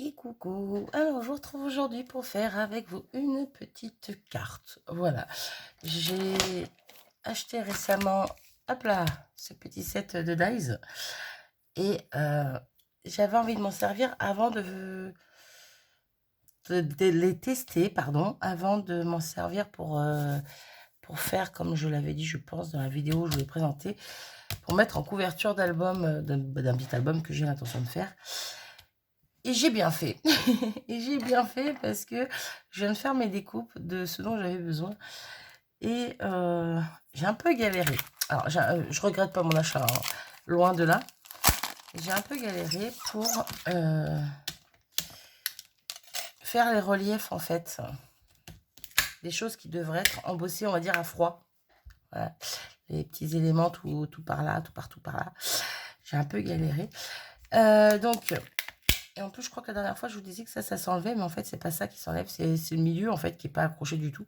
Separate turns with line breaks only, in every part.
Et coucou, alors je vous retrouve aujourd'hui pour faire avec vous une petite carte. Voilà, j'ai acheté récemment, hop là, ce petit set de dies et j'avais envie de m'en servir avant de les tester, pardon, avant de m'en servir pour faire, comme je l'avais dit, je pense, dans la vidéo où je vous l'ai présenté, pour mettre en couverture d'album, d'un petit album que j'ai l'intention de faire. Et j'ai bien fait. Et j'ai bien fait parce que je viens de faire mes découpes de ce dont j'avais besoin. Et j'ai un peu galéré. Alors, je regrette pas mon achat, hein, loin de là. J'ai un peu galéré pour faire les reliefs, en fait. Des choses qui devraient être embossées, on va dire, à froid. Voilà. Les petits éléments tout par là, tout partout par là. J'ai un peu galéré. Donc... Et en plus, je crois que la dernière fois, je vous disais que ça s'enlevait, mais en fait, c'est pas ça qui s'enlève, c'est le milieu, en fait, qui n'est pas accroché du tout.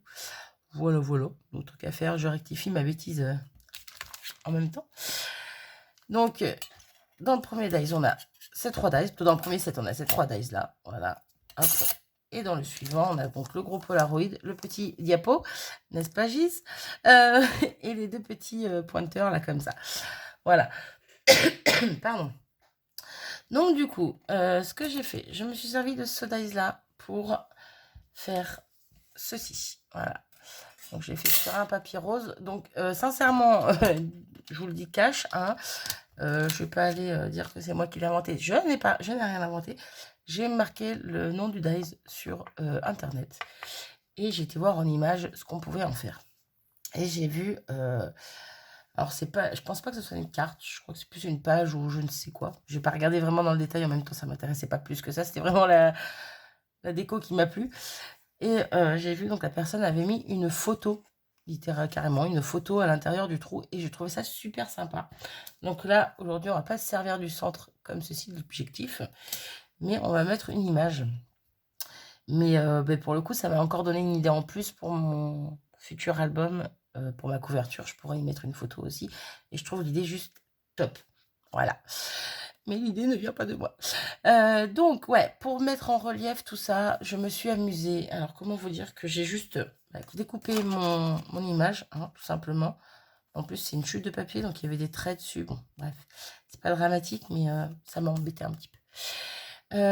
Voilà, voilà. Donc, truc à faire, je rectifie ma bêtise en même temps. Donc, dans le premier dice, on a ces 3 dice. Dans le premier set, on a ces 3 dice là. Voilà. Hop. Et dans le suivant, on a donc le gros Polaroid, le petit diapo, n'est-ce pas, Gis, et les 2 petits pointeurs, là, comme ça. Voilà. Pardon. Donc, du coup, ce que j'ai fait, je me suis servi de ce dice-là pour faire ceci. Voilà. Donc, j'ai fait sur un papier rose. Donc, sincèrement, je vous le dis cash, hein, je ne vais pas aller dire que c'est moi qui l'ai inventé. Je n'ai rien inventé. J'ai marqué le nom du dice sur Internet. Et j'ai été voir en image ce qu'on pouvait en faire. Et j'ai vu... alors, c'est pas, je pense pas que ce soit une carte, je crois que c'est plus une page ou je ne sais quoi. Je n'ai pas regardé vraiment dans le détail, en même temps, ça ne m'intéressait pas plus que ça. C'était vraiment la déco qui m'a plu. Et j'ai vu, donc la personne avait mis une photo, littéralement, carrément, une photo à l'intérieur du trou. Et j'ai trouvé ça super sympa. Donc là, aujourd'hui, on va pas se servir du centre comme ceci, de l'objectif, mais on va mettre une image. Mais ben, pour le coup, ça m'a encore donné une idée en plus pour mon futur album. Pour ma couverture, je pourrais y mettre une photo aussi. Et je trouve l'idée juste top. Voilà. Mais l'idée ne vient pas de moi. Donc, ouais, pour mettre en relief tout ça, je me suis amusée. Alors, comment vous dire que j'ai juste découpé mon image, hein, tout simplement. En plus, c'est une chute de papier, donc il y avait des traits dessus. Bon, bref, c'est pas dramatique, mais ça m'a embêté un petit peu.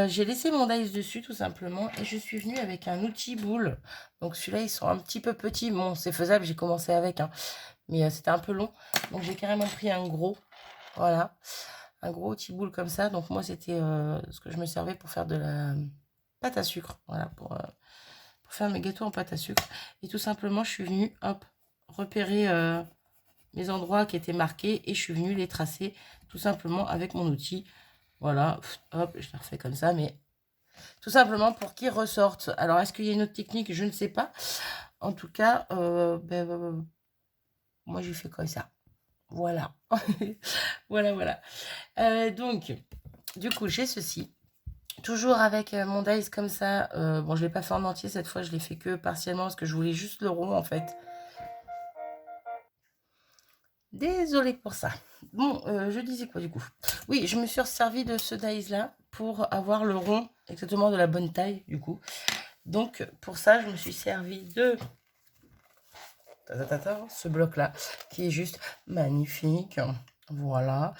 J'ai laissé mon dice dessus tout simplement et je suis venue avec un outil boule. Donc celui-là, ils sont un petit peu petits. Bon, c'est faisable, j'ai commencé avec, hein, mais c'était un peu long. Donc j'ai carrément pris un gros, voilà, un gros outil boule comme ça. Donc moi, c'était ce que je me servais pour faire de la pâte à sucre, voilà, pour faire mes gâteaux en pâte à sucre. Et tout simplement, je suis venue, hop, repérer mes endroits qui étaient marqués et je suis venue les tracer tout simplement avec mon outil. Voilà, hop, je les refais comme ça, mais tout simplement pour qu'ils ressortent. Alors, est-ce qu'il y a une autre technique? Je ne sais pas. En tout cas, moi, j'ai fait comme ça. Voilà. Voilà, voilà. Donc, du coup, j'ai ceci. Toujours avec mon dice comme ça. Bon, je ne l'ai pas fait en entier cette fois. Je l'ai fait que partiellement parce que je voulais juste le rond, en fait. Désolée pour ça. Bon, je disais quoi du coup? Oui, je me suis servi de ce dice-là pour avoir le rond exactement de la bonne taille, du coup. Donc, pour ça, je me suis servi de ce bloc-là, qui est juste magnifique. Voilà.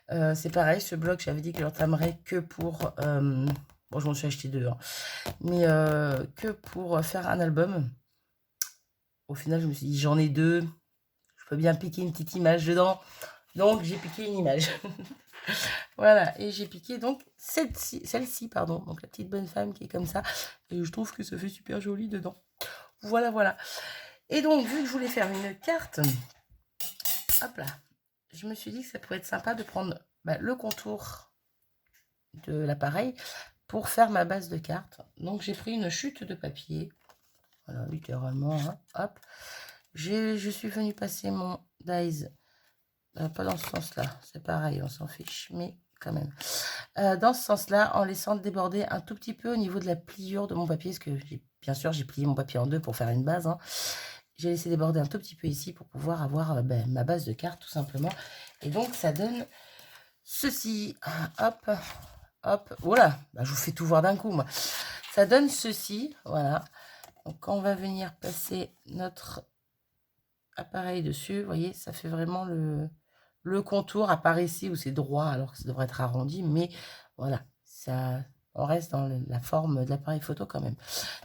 C'est pareil, ce bloc, j'avais dit que j'entamerais que pour... bon, je m'en suis acheté 2, hein, mais que pour faire un album. Au final, je me suis dit, j'en ai 2. Je peux bien piquer une petite image dedans. Donc, j'ai piqué une image. Voilà, et j'ai piqué donc celle-ci, pardon, donc la petite bonne femme qui est comme ça, et je trouve que ça fait super joli dedans. Voilà, voilà. Et donc, vu que je voulais faire une carte, hop là, je me suis dit que ça pourrait être sympa de prendre le contour de l'appareil pour faire ma base de carte. Donc, j'ai pris une chute de papier, voilà, littéralement, hein, hop. Je suis venue passer mon dies, pas dans ce sens-là, c'est pareil, on s'en fiche, mais quand même. Dans ce sens-là, en laissant déborder un tout petit peu au niveau de la pliure de mon papier, parce que bien sûr, j'ai plié mon papier en deux pour faire une base, hein. J'ai laissé déborder un tout petit peu ici pour pouvoir avoir ma base de carte, tout simplement. Et donc, ça donne ceci. Hop, hop, voilà, bah, je vous fais tout voir d'un coup, moi. Ça donne ceci, voilà. Donc, quand on va venir passer notre appareil dessus, vous voyez, ça fait vraiment le contour, à part ici où c'est droit, alors que ça devrait être arrondi, mais voilà, ça, on reste dans la forme de l'appareil photo quand même.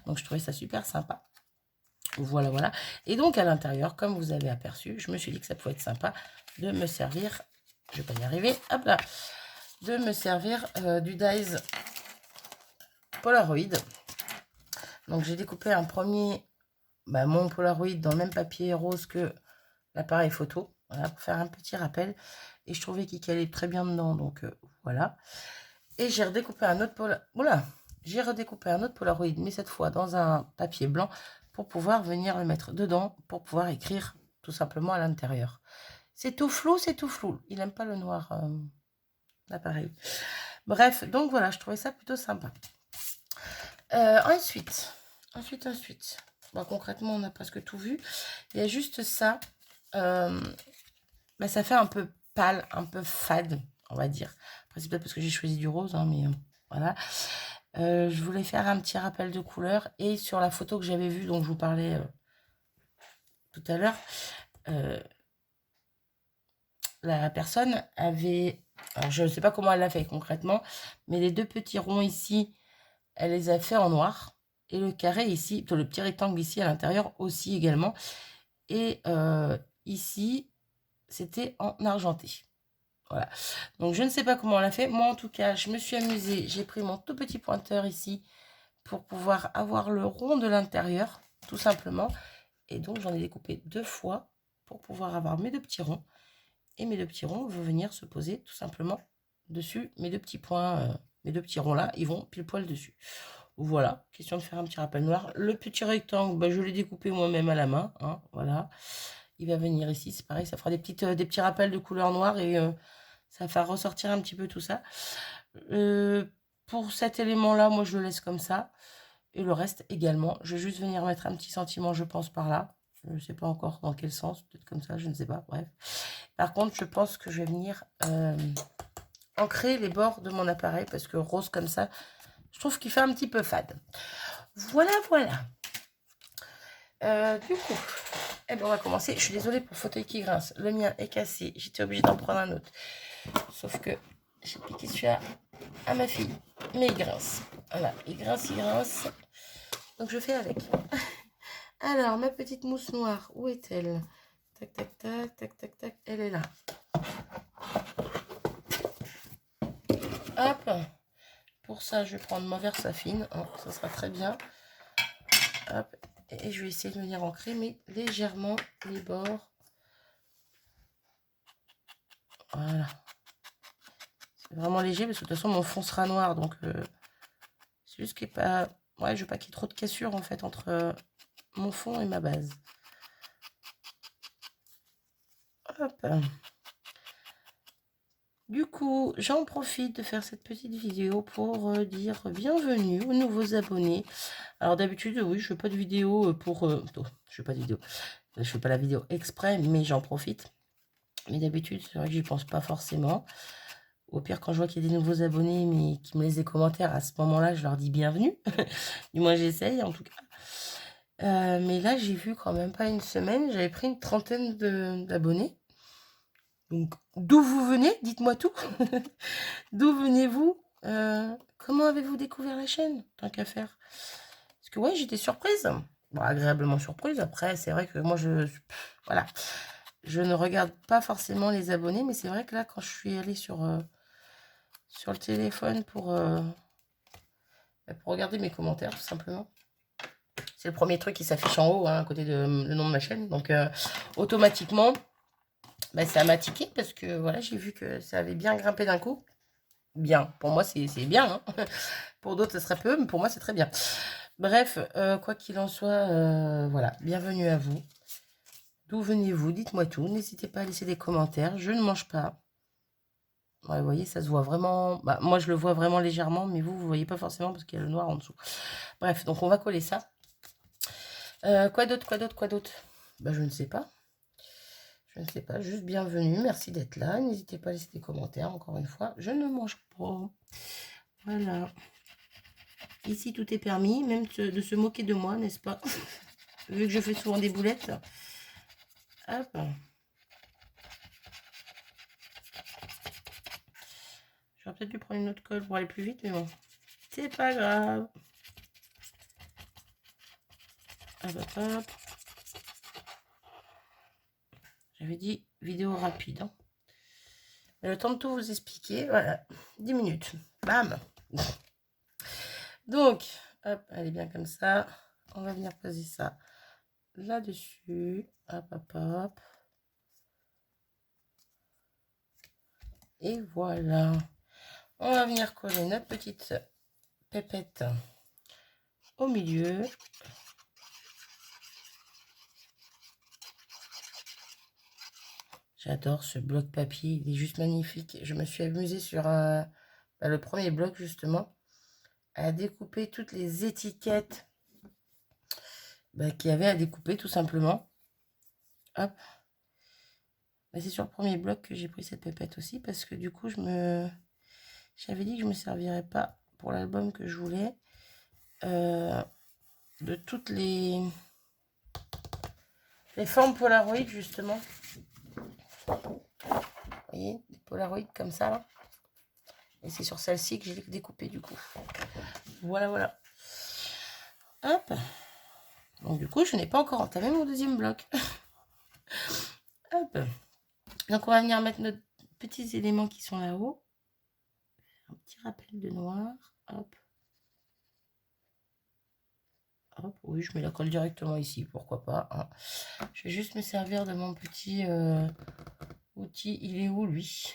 Donc, je trouvais ça super sympa. Voilà, voilà. Et donc, à l'intérieur, comme vous avez aperçu, je me suis dit que ça pouvait être sympa de me servir, je vais pas y arriver, hop là, de me servir du Dies Polaroid. Donc, j'ai découpé un premier, mon Polaroid dans le même papier rose que l'appareil photo, voilà, pour faire un petit rappel. Et je trouvais qu'il calait très bien dedans, donc voilà. Et j'ai redécoupé un autre j'ai redécoupé un autre Polaroid, mais cette fois dans un papier blanc, pour pouvoir venir le mettre dedans, pour pouvoir écrire tout simplement à l'intérieur. C'est tout flou, c'est tout flou. Il n'aime pas le noir, l'appareil. Bref, donc voilà, je trouvais ça plutôt sympa. Ensuite. Bon, concrètement, on a presque tout vu. Il y a juste ça. Ça fait un peu pâle, un peu fade, on va dire. Après, c'est peut-être parce que j'ai choisi du rose, hein, mais voilà. Je voulais faire un petit rappel de couleur. Et sur la photo que j'avais vue, dont je vous parlais tout à l'heure, la personne avait... Alors, je ne sais pas comment elle l'a fait concrètement, mais les deux petits ronds ici, elle les a fait en noir. Et le carré ici, le petit rectangle ici à l'intérieur aussi également. Et ici, c'était en argenté. Voilà. Donc, je ne sais pas comment on l'a fait. Moi, en tout cas, je me suis amusée. J'ai pris mon tout petit pointeur ici pour pouvoir avoir le rond de l'intérieur, tout simplement. Et donc, j'en ai découpé 2 fois pour pouvoir avoir mes deux petits ronds. Et mes deux petits ronds vont venir se poser tout simplement dessus. Mes deux petits points, mes deux petits ronds là, ils vont pile poil dessus. Voilà, question de faire un petit rappel noir. Le petit rectangle, je l'ai découpé moi-même à la main. Hein, voilà. Il va venir ici, c'est pareil, ça fera des petits rappels de couleur noire et ça va faire ressortir un petit peu tout ça. Pour cet élément-là, moi, je le laisse comme ça. Et le reste également. Je vais juste venir mettre un petit sentiment, je pense, par là. Je ne sais pas encore dans quel sens. Peut-être comme ça, je ne sais pas. Bref. Par contre, je pense que je vais venir ancrer les bords de mon appareil. Parce que rose comme ça, je trouve qu'il fait un petit peu fade. Voilà, voilà. Du coup, on va commencer. Je suis désolée pour le fauteuil qui grince. Le mien est cassé. J'étais obligée d'en prendre un autre. Sauf que j'ai piqué celui-là à ma fille. Mais il grince. Voilà, il grince, il grince. Donc je fais avec. Alors, ma petite mousse noire, où est-elle? Tac, tac, tac, tac, tac, tac. Elle est là. Hop. Pour ça, je vais prendre mon Versafine. Oh, ça sera très bien. Hop. Et je vais essayer de venir ancrer, mais légèrement les bords. Voilà. C'est vraiment léger, parce que de toute façon, mon fond sera noir. Donc, c'est juste qu'il n'y ait pas... Ouais, je veux pas qu'il y ait trop de cassure, en fait, entre mon fond et ma base. Hop. Du coup, j'en profite de faire cette petite vidéo pour dire bienvenue aux nouveaux abonnés. Alors d'habitude, oui, je fais pas de vidéo pour... je fais pas de vidéo. Je fais pas la vidéo exprès, mais j'en profite. Mais d'habitude, c'est vrai que j'y pense pas forcément. Au pire, quand je vois qu'il y a des nouveaux abonnés, mais qui me laissent des commentaires, à ce moment-là, je leur dis bienvenue. Du moins, j'essaye, en tout cas. Mais là, j'ai vu quand même pas une semaine, j'avais pris une trentaine d'abonnés. Donc, d'où vous venez? Dites-moi tout. D'où venez-vous? Comment avez-vous découvert la chaîne? Tant qu'à faire. Parce que ouais, j'étais surprise. Bon, agréablement surprise. Après, c'est vrai que moi, voilà. Je ne regarde pas forcément les abonnés, mais c'est vrai que là, quand je suis allée sur le téléphone pour regarder mes commentaires, tout simplement. C'est le premier truc qui s'affiche en haut, hein, à côté de le nom de ma chaîne. Donc, automatiquement, ça m'a tiqué parce que voilà, j'ai vu que ça avait bien grimpé d'un coup. Bien, pour moi, c'est bien. Hein. Pour d'autres, ce serait peu, mais pour moi, c'est très bien. Bref, quoi qu'il en soit, voilà, bienvenue à vous. D'où venez-vous? Dites-moi tout. N'hésitez pas à laisser des commentaires. Je ne mange pas. Ouais, vous voyez, ça se voit vraiment. Moi, je le vois vraiment légèrement, mais vous ne voyez pas forcément parce qu'il y a le noir en dessous. Bref, donc on va coller ça. Quoi d'autre? Je ne sais pas. Je ne sais pas. Juste bienvenue. Merci d'être là. N'hésitez pas à laisser des commentaires. Encore une fois, je ne mange pas. Voilà. Ici, tout est permis, même de se moquer de moi, n'est-ce pas? Vu que je fais souvent des boulettes. Hop. J'aurais peut-être dû prendre une autre colle pour aller plus vite, mais bon. C'est pas grave. Hop, hop, hop. J'avais dit vidéo rapide. Hein. Mais le temps de tout vous expliquer, voilà. 10 minutes. Bam. Donc, hop, elle est bien comme ça. On va venir poser ça là-dessus. Hop, hop, hop. Et voilà. On va venir coller notre petite pépette au milieu. J'adore ce bloc papier, il est juste magnifique. Je me suis amusée sur le premier bloc justement à découper toutes les étiquettes qu'il y avait à découper tout simplement. Hop. C'est sur le premier bloc que j'ai pris cette pépette aussi parce que du coup j'avais dit que je me servirais pas pour l'album que je voulais de toutes les formes Polaroid justement. Vous voyez, des Polaroid comme ça là. Et c'est sur celle-ci que j'ai découpé du coup. Voilà, voilà. Hop. Donc du coup, je n'ai pas encore entamé mon deuxième bloc. Hop. Donc on va venir mettre nos petits éléments qui sont là-haut. Un petit rappel de noir. Hop. Hop. Oui, je mets la colle directement ici, pourquoi pas. Hein. Je vais juste me servir de mon petit outil. Il est où lui?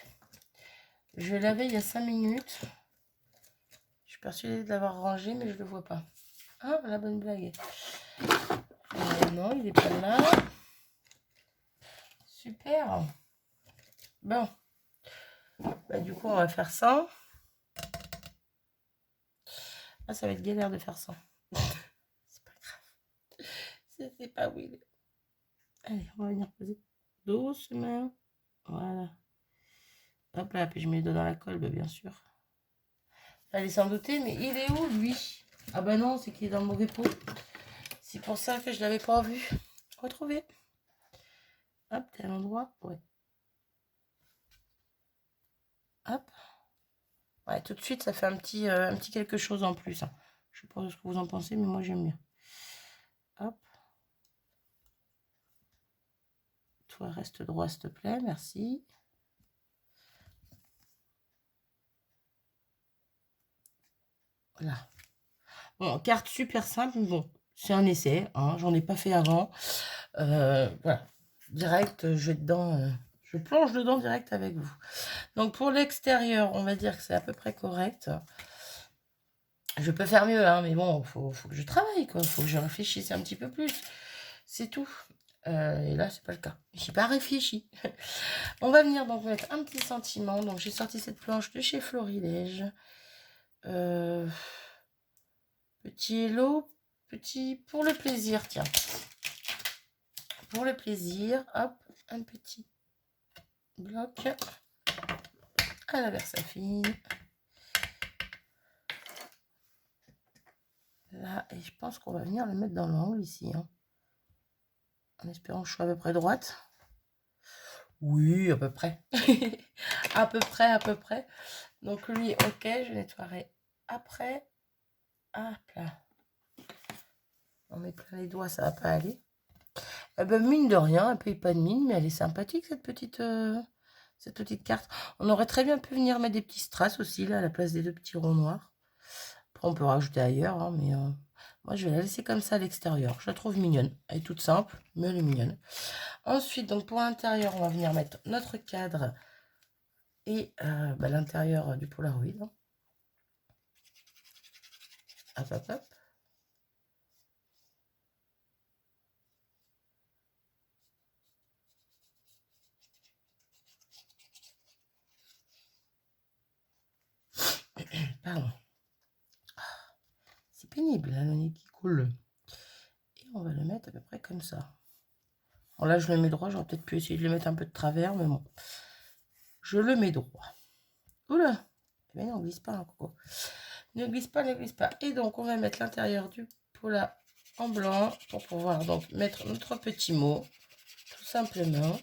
Je l'avais il y a 5 minutes. Je suis persuadée de l'avoir rangé, mais je ne le vois pas. Ah, la bonne blague. Non, il n'est pas là. Super. Bon. Du coup, on va faire ça. Ah, ça va être galère de faire ça. C'est pas grave. Je sais pas où il est. Allez, on va venir poser doucement. Voilà. Hop là, puis je mets les doigts dans la colle, bien sûr. Allez s'en douter, mais il est où, lui? Ah bah non, c'est qu'il est dans le mauvais pot. C'est pour ça que je l'avais pas vu. Retrouvé. Hop, t'es à l'endroit. Ouais. Hop. Ouais, tout de suite, ça fait un petit quelque chose en plus. Hein. Je sais pas ce que vous en pensez, mais moi, j'aime bien. Hop. Toi, reste droit, s'il te plaît. Merci. Voilà. Bon, carte super simple, mais bon, c'est un essai. Hein, j'en ai pas fait avant. Voilà. Direct, je vais dedans. Je plonge dedans direct avec vous. Donc, pour l'extérieur, on va dire que c'est à peu près correct. Je peux faire mieux, hein, mais bon, faut que je travaille, quoi. Faut que je réfléchisse un petit peu plus. C'est tout. Et là, c'est pas le cas. J'ai pas réfléchi. On va venir donc mettre un petit sentiment. Donc, j'ai sorti cette planche de chez Florilège. Petit hello, petit pour le plaisir, tiens. Pour le plaisir, hop, un petit bloc à la Versafine. Là, et je pense qu'on va venir le mettre dans l'angle ici. Hein. En espérant que je sois à peu près droite. Oui, à peu près. à peu près, à peu près. Donc lui, ok, je nettoierai après. Hop là. On met plein les doigts, ça va pas aller. Eh ben, mine de rien, elle paye pas de mine, mais elle est sympathique cette petite carte. On aurait très bien pu venir mettre des petits strass aussi, là, à la place des deux petits ronds noirs. Après, on peut rajouter ailleurs, hein, mais moi, je vais la laisser comme ça à l'extérieur. Je la trouve mignonne. Elle est toute simple, mais elle est mignonne. Ensuite, donc pour l'intérieur, on va venir mettre notre cadre et l'intérieur du Polaroid. Hein. Hop, hop, hop. Pardon. C'est pénible, là, le nez qui coule. Et on va le mettre à peu près comme ça. Bon, là, je le mets droit. J'aurais peut-être pu essayer de le mettre un peu de travers, mais bon. Je le mets droit. Oula, Mais non, glisse pas, hein, Coco. Ne glisse pas, ne glisse pas. Et donc, on va mettre l'intérieur du pot là en blanc pour pouvoir donc mettre notre petit mot, tout simplement.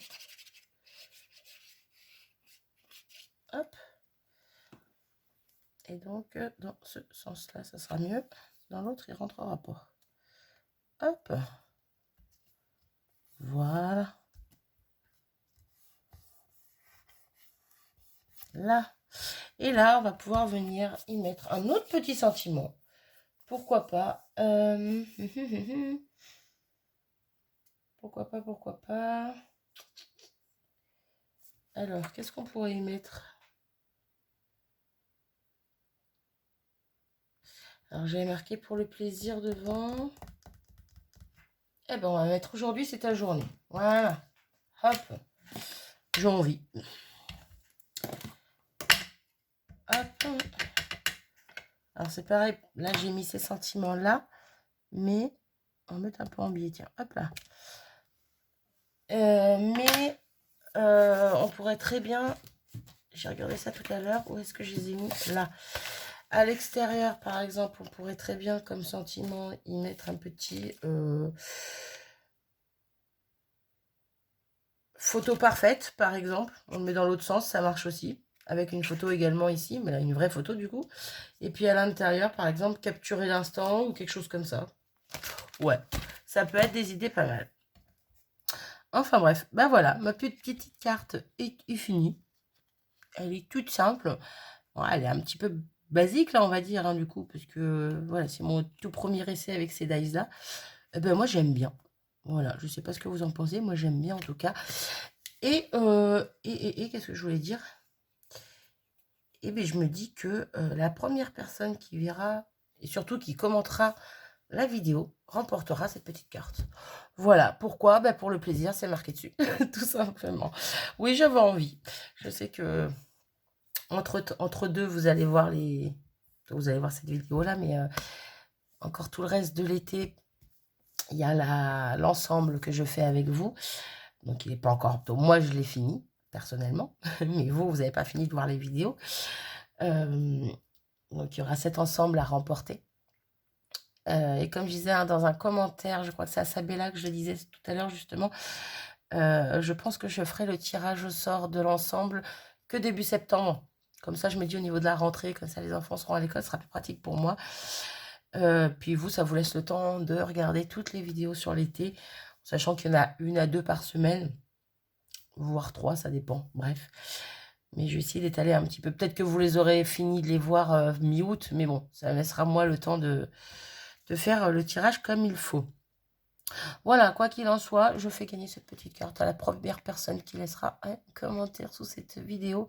Hop. Et donc, dans ce sens-là, ça sera mieux. Dans l'autre, il rentrera pas. Hop. Voilà. Là. Et là, on va pouvoir venir y mettre un autre petit sentiment. Pourquoi pas pourquoi pas. Alors, qu'est-ce qu'on pourrait y mettre? Alors, j'avais marqué pour le plaisir devant. Eh ben, on va mettre aujourd'hui, c'est ta journée. Voilà. Hop. J'ai envie. Hop. Alors, c'est pareil. Là, j'ai mis ces sentiments-là. Mais, on va mettre un peu en biais. Tiens, hop là. On pourrait très bien... J'ai regardé ça tout à l'heure. Où est-ce que je les ai mis? Là. À l'extérieur, par exemple, on pourrait très bien, comme sentiment, y mettre un petit... photo parfaite, par exemple. On le met dans l'autre sens, ça marche aussi. Avec une photo également ici, mais là, une vraie photo, du coup. Et puis, à l'intérieur, par exemple, capturer l'instant ou quelque chose comme ça. Ouais, ça peut être des idées pas mal. Enfin, bref. Ben voilà, ma petite carte est finie. Elle est toute simple. Bon, elle est un petit peu basique, là, on va dire, hein, du coup, parce que, voilà, c'est mon tout premier essai avec ces dice-là. Ben, moi, j'aime bien. Voilà, je sais pas ce que vous en pensez. Moi, j'aime bien, en tout cas. Et qu'est-ce que je voulais dire? Et bien, je me dis que la première personne qui verra, et surtout qui commentera la vidéo, remportera cette petite carte. Voilà, pourquoi? Ben, pour le plaisir, c'est marqué dessus, tout simplement. Oui, j'avais envie. Je sais que entre deux, vous allez voir cette vidéo-là, mais encore tout le reste de l'été, il y a l'ensemble que je fais avec vous. Donc, il n'est pas encore... Moi, je l'ai fini, personnellement. Mais vous n'avez pas fini de voir les vidéos. Donc, il y aura cet ensemble à remporter. Et comme je disais, hein, dans un commentaire, je crois que c'est à Sabella que je le disais tout à l'heure, justement, je pense que je ferai le tirage au sort de l'ensemble que début septembre. Comme ça, je me dis au niveau de la rentrée, comme ça, les enfants seront à l'école, ce sera plus pratique pour moi. Puis vous, ça vous laisse le temps de regarder toutes les vidéos sur l'été, sachant qu'il y en a 1 à 2 par semaine, voire 3, ça dépend, bref. Mais je vais essayer d'étaler un petit peu. Peut-être que vous les aurez fini de les voir mi-août, mais bon, ça me laissera moi le temps de faire le tirage comme il faut. Voilà, quoi qu'il en soit, je fais gagner cette petite carte à la première personne qui laissera un commentaire sous cette vidéo.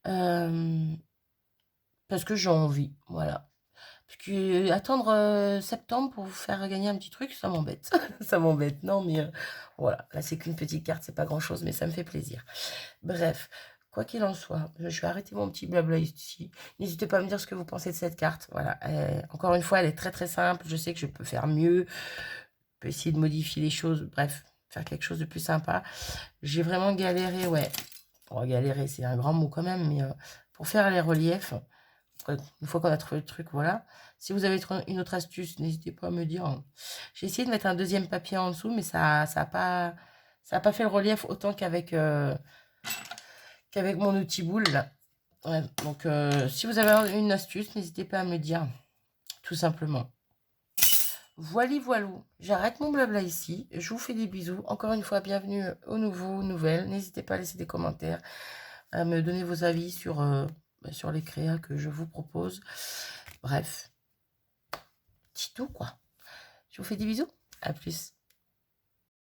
Parce que j'ai envie, voilà. Parce que attendre septembre pour vous faire gagner un petit truc, ça m'embête. Ça m'embête, non, mais voilà. Là, c'est qu'une petite carte, c'est pas grand-chose, mais ça me fait plaisir. Bref, quoi qu'il en soit, je vais arrêter mon petit blabla ici. N'hésitez pas à me dire ce que vous pensez de cette carte. Voilà. Encore une fois, elle est très très simple. Je sais que je peux faire mieux. Je peux essayer de modifier les choses. Bref, faire quelque chose de plus sympa. J'ai vraiment galéré, ouais. Bon, galérer, c'est un grand mot quand même, mais pour faire les reliefs... Une fois qu'on a trouvé le truc, voilà. Si vous avez une autre astuce, n'hésitez pas à me dire. J'ai essayé de mettre un deuxième papier en dessous, mais ça a pas fait le relief autant qu'avec mon outil boule. Là. Ouais, donc, si vous avez une astuce, n'hésitez pas à me dire, tout simplement. Voilà, voilou. J'arrête mon blabla ici. Je vous fais des bisous. Encore une fois, bienvenue aux nouvelles. N'hésitez pas à laisser des commentaires, à me donner vos avis sur les créas que je vous propose. Bref, petit tout quoi. Je vous fais des bisous. À plus.